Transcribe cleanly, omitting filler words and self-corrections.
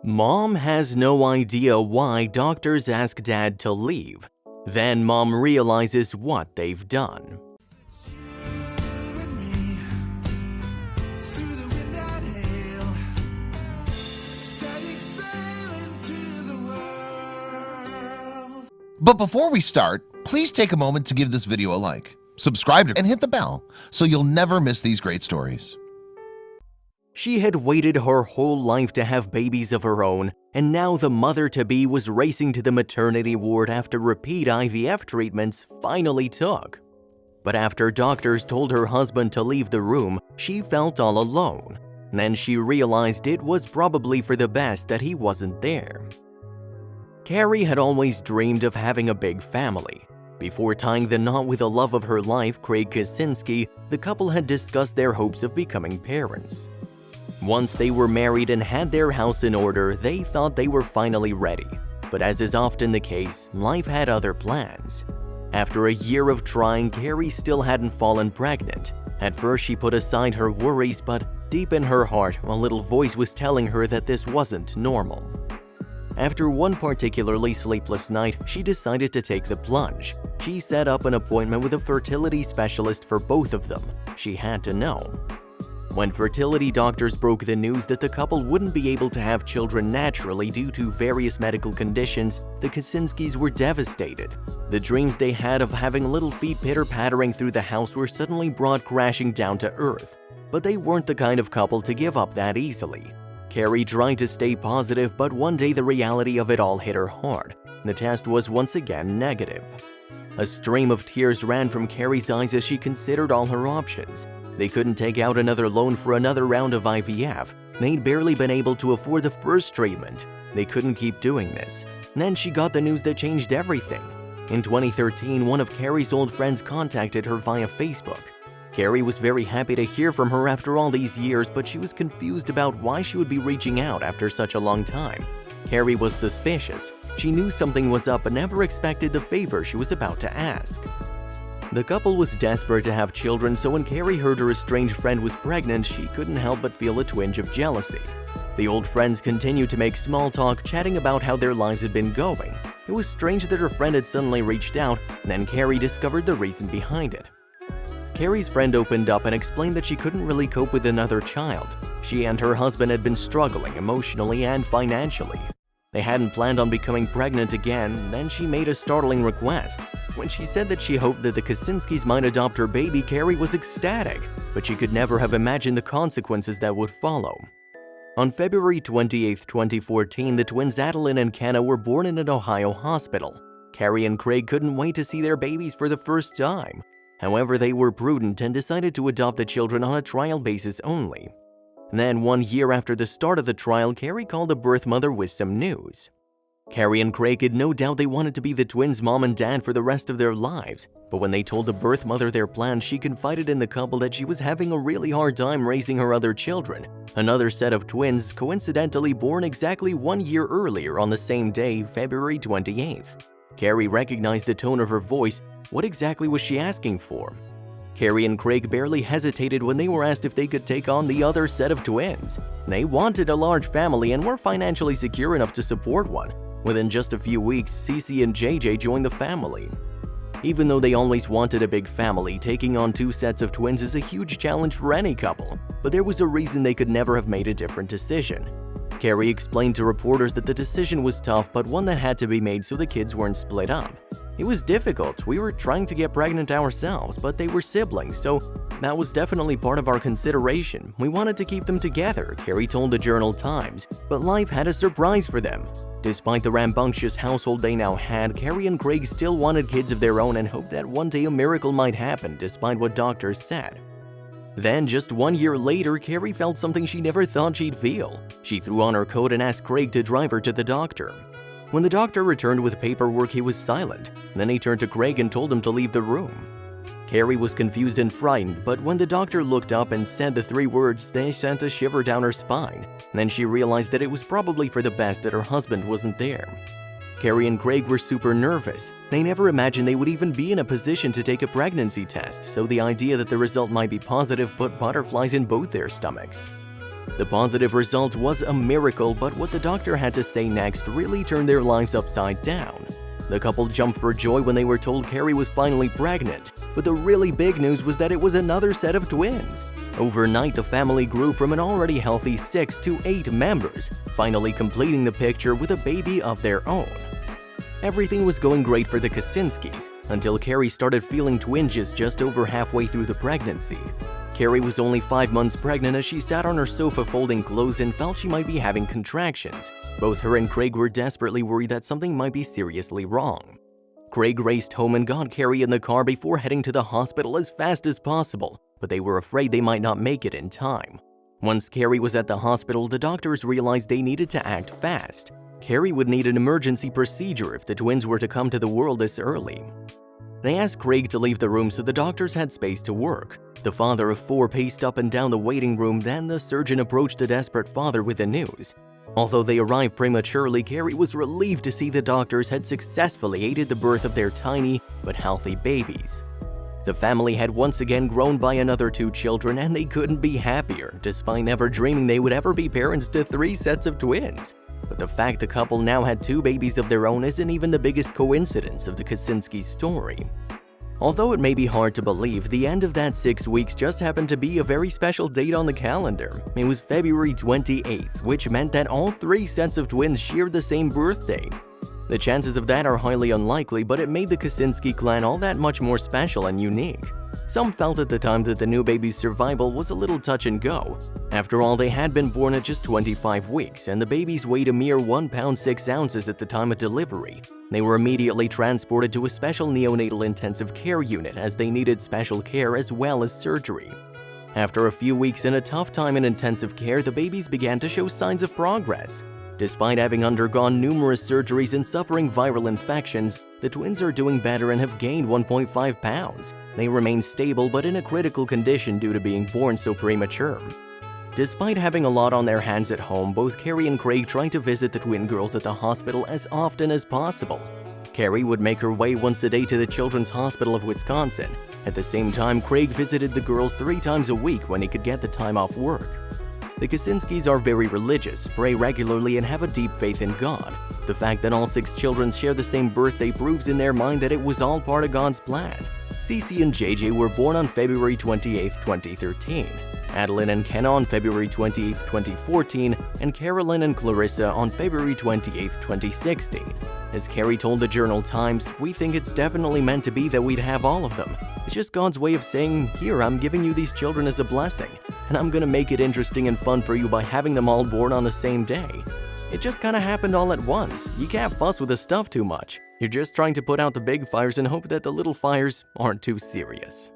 Mom has no idea why doctors ask Dad to leave. Then Mom realizes what they've done. But before we start, please take a moment to give this video a like, subscribe, and hit the bell so you'll never miss these great stories. She had waited her whole life to have babies of her own, and now the mother-to-be was racing to the maternity ward after repeat IVF treatments finally took. But after doctors told her husband to leave the room, she felt all alone. Then she realized it was probably for the best that he wasn't there. Carrie had always dreamed of having a big family. Before tying the knot with the love of her life, Craig Kaczynski, the couple had discussed their hopes of becoming parents. Once they were married and had their house in order, they thought they were finally ready. But as is often the case, life had other plans. After a year of trying, Carrie still hadn't fallen pregnant. At first, she put aside her worries, but deep in her heart, a little voice was telling her that this wasn't normal. After one particularly sleepless night, she decided to take the plunge. She set up an appointment with a fertility specialist for both of them. She had to know. When fertility doctors broke the news that the couple wouldn't be able to have children naturally due to various medical conditions, the Kaczynskis were devastated. The dreams they had of having little feet pitter-pattering through the house were suddenly brought crashing down to earth. But they weren't the kind of couple to give up that easily. Carrie tried to stay positive, but one day the reality of it all hit her hard. The test was once again negative. A stream of tears ran from Carrie's eyes as she considered all her options. They couldn't take out another loan for another round of IVF. They'd barely been able to afford the first treatment. They couldn't keep doing this. And then she got the news that changed everything. In 2013, one of Carrie's old friends contacted her via Facebook. Carrie was very happy to hear from her after all these years, but she was confused about why she would be reaching out after such a long time. Carrie was suspicious. She knew something was up but never expected the favor she was about to ask. The couple was desperate to have children, so when Carrie heard her estranged friend was pregnant, she couldn't help but feel a twinge of jealousy. The old friends continued to make small talk, chatting about how their lives had been going. It was strange that her friend had suddenly reached out, and then Carrie discovered the reason behind it. Carrie's friend opened up and explained that she couldn't really cope with another child. She and her husband had been struggling emotionally and financially. They hadn't planned on becoming pregnant again. Then she made a startling request. When she said that she hoped that the Kaczynskis might adopt her baby, Carrie was ecstatic, but she could never have imagined the consequences that would follow. On February 28, 2014, the twins Adeline and Kenna were born in an Ohio hospital. Carrie and Craig couldn't wait to see their babies for the first time. However, they were prudent and decided to adopt the children on a trial basis only. Then, 1 year after the start of the trial, Carrie called a birth mother with some news. Carrie and Craig had no doubt they wanted to be the twins' mom and dad for the rest of their lives, but when they told the birth mother their plans, she confided in the couple that she was having a really hard time raising her other children, another set of twins coincidentally born exactly 1 year earlier on the same day, February 28th. Carrie recognized the tone of her voice. What exactly was she asking for? Carrie and Craig barely hesitated when they were asked if they could take on the other set of twins. They wanted a large family and were financially secure enough to support one. Within just a few weeks, Cece and JJ joined the family. Even though they always wanted a big family, taking on 2 sets of twins is a huge challenge for any couple, but there was a reason they could never have made a different decision. Carrie explained to reporters that the decision was tough, but one that had to be made so the kids weren't split up. It was difficult. We were trying to get pregnant ourselves, but they were siblings, so that was definitely part of our consideration. We wanted to keep them together, Carrie told the Journal Times, but life had a surprise for them. Despite the rambunctious household they now had, Carrie and Craig still wanted kids of their own and hoped that one day a miracle might happen despite what doctors said. Then, just 1 year later, Carrie felt something she never thought she'd feel. She threw on her coat and asked Craig to drive her to the doctor. When the doctor returned with paperwork, he was silent. Then he turned to Craig and told him to leave the room. Carrie was confused and frightened, but when the doctor looked up and said the 3 words, they sent a shiver down her spine. Then she realized that it was probably for the best that her husband wasn't there. Carrie and Craig were super nervous. They never imagined they would even be in a position to take a pregnancy test, so the idea that the result might be positive put butterflies in both their stomachs. The positive result was a miracle, but what the doctor had to say next really turned their lives upside down. The couple jumped for joy when they were told Carrie was finally pregnant, but the really big news was that it was another set of twins. Overnight, the family grew from an already healthy 6 to 8 members, finally completing the picture with a baby of their own. Everything was going great for the Kosinskis until Carrie started feeling twinges just over halfway through the pregnancy. Carrie was only 5 months pregnant as she sat on her sofa folding clothes and felt she might be having contractions. Both her and Craig were desperately worried that something might be seriously wrong. Craig raced home and got Carrie in the car before heading to the hospital as fast as possible, but they were afraid they might not make it in time. Once Carrie was at the hospital, the doctors realized they needed to act fast. Carrie would need an emergency procedure if the twins were to come to the world this early. They asked Craig to leave the room so the doctors had space to work. The father of 4 paced up and down the waiting room, then the surgeon approached the desperate father with the news. Although they arrived prematurely, Carrie was relieved to see the doctors had successfully aided the birth of their tiny but healthy babies. The family had once again grown by another 2 children, and they couldn't be happier, despite never dreaming they would ever be parents to 3 sets of twins. But the fact the couple now had 2 babies of their own isn't even the biggest coincidence of the Kosinski story. Although it may be hard to believe, the end of that 6 weeks just happened to be a very special date on the calendar. It was February 28th, which meant that all 3 sets of twins shared the same birthday. The chances of that are highly unlikely, but it made the Kosinski clan all that much more special and unique. Some felt at the time that the new baby's survival was a little touch and go. After all, they had been born at just 25 weeks, and the babies weighed a mere 1 pound 6 ounces at the time of delivery. They were immediately transported to a special neonatal intensive care unit as they needed special care as well as surgery. After a few weeks and a tough time in intensive care, the babies began to show signs of progress. Despite having undergone numerous surgeries and suffering viral infections, the twins are doing better and have gained 1.5 pounds. They remain stable but in a critical condition due to being born so premature. Despite having a lot on their hands at home, both Carrie and Craig tried to visit the twin girls at the hospital as often as possible. Carrie would make her way once a day to the Children's Hospital of Wisconsin. At the same time, Craig visited the girls 3 times a week when he could get the time off work. The Kosinskis are very religious, pray regularly, and have a deep faith in God. The fact that all 6 children share the same birthday proves in their mind that it was all part of God's plan. Cece and JJ were born on February 28, 2013. Adeline and Kenna on February 28, 2014, and Carolyn and Clarissa on February 28, 2016. As Carrie told the Journal Times, "We think it's definitely meant to be that we'd have all of them. It's just God's way of saying, here, I'm giving you these children as a blessing, and I'm gonna make it interesting and fun for you by having them all born on the same day. It just kinda happened all at once. You can't fuss with the stuff too much. You're just trying to put out the big fires and hope that the little fires aren't too serious."